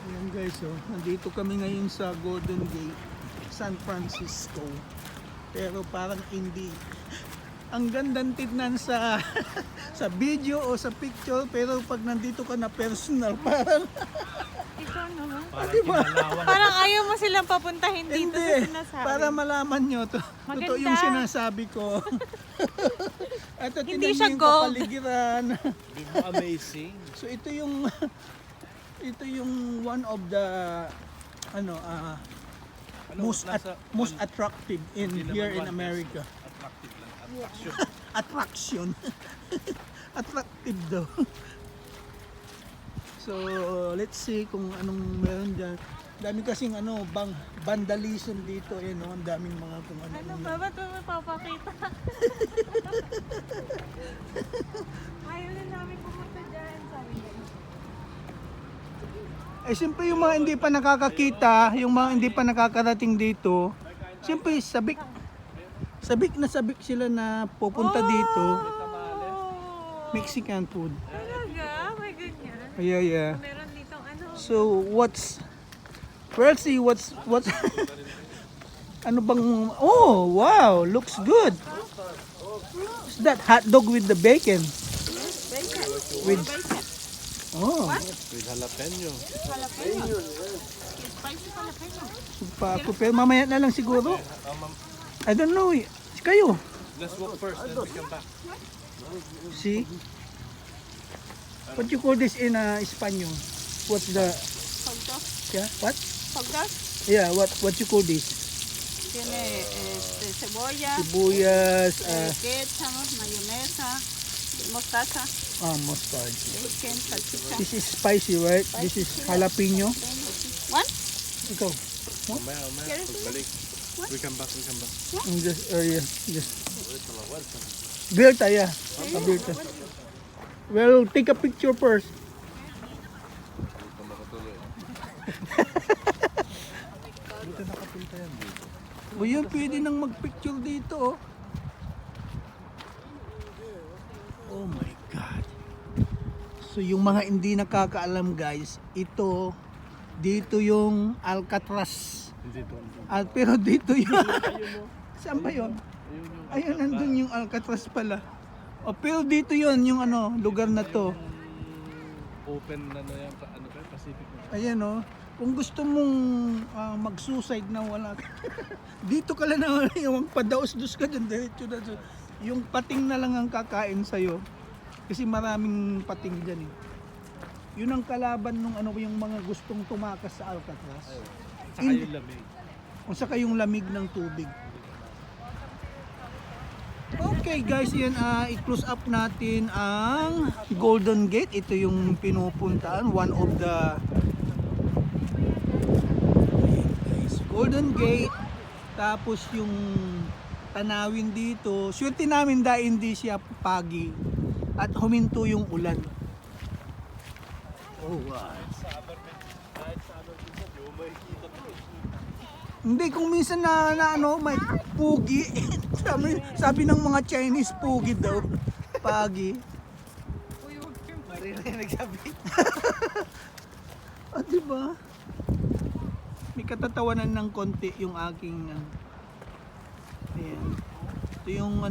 Ayan guys, oh, nandito kami ngayon sa Golden Gate, San Francisco. Pero parang hindi. Ang gandang tignan sa sa video o sa picture, pero pag nandito ka na personal, parang Ikaw naman. Parang diba? kinalawan. Parang ayaw mo silang papuntahin dito sa hindi. sinasabi. Para malaman nyo, totoo yung sinasabi ko. At Hindi tingnan siya nyo yung gold. kapaligiran. Di ba amazing? So ito yung one of the ano most attractive in Hindi naman here in one America. Attractive lang. Attraction. Attraction. Attractive daw. So let's see kung anong meron diyan. Dami kasing vandalism dito ang daming mga kung ano. Ano ba? Ba't mo mapapakita? Ayaw na namin pumunta dyan, sabi niya. Eh siyempre yung mga hindi pa nakakakita, yung mga hindi pa nakakarating dito, siyempre sabik na sabik sila na pupunta dito. Mexican food. Talaga? May ganyan? Yeah. Meron dito ano? So firstly, what's ano bang, oh wow, looks good. Is that hot dog with the bacon? Bacon. With, Bacon. oh, With jalapeno. Jalapeno. Spicy jalapeno. pa ako, pero mamaya na lang siguro. I don't know, kayo, Let's walk first, then we come back. see? What you call this in Espanol? What's the, Pagdas. yeah, what? Pagdas. Yeah, what you call this? Tiene cebolla, Sibuyas, ketchup, mayonesa, mostaza, mustard. bacon, salchicha. This is spicy, right? This is jalapeno. What? Ikaw, Mamaya, pagbalik. We come back. just area, just. Birta, yeah. Birta. Well, take a picture first. Buti nakapunta yan dito. O yun, pwede nang magpicture dito. Oh my God. So yung mga hindi nakakaalam guys, dito yung Alcatraz. Hindi doon. Pero dito yung, saan ba yun? Ayun, nandun yung Alcatraz pala. Pero dito yun, yung lugar na to. Open na yan, Pacific na. Ayan kung gusto mong mag-suicide na wala ka. Dito ka lang na yung padaos-dos ka dyan, diretso na. Yung pating na lang ang kakain sa'yo. Kasi maraming pating dyan eh. Yun ang kalaban nung yung mga gustong tumakas sa Alcatraz. Saka yung lamig. O saka yung lamig ng tubig. Okay guys, yan i-close up natin ang Golden Gate. Ito yung pinupuntaan, one of the Golden Gate. Tapos yung tanawin dito. Swerte namin dahil hindi siya pagi at huminto yung ulan. Oh wow. Hindi, kung minsan na may pugi. sabi ng mga Chinese, pugi daw. Pagi. Marinig sabi. Diba? May katatawanan ng konti yung aking ayan. Ito yung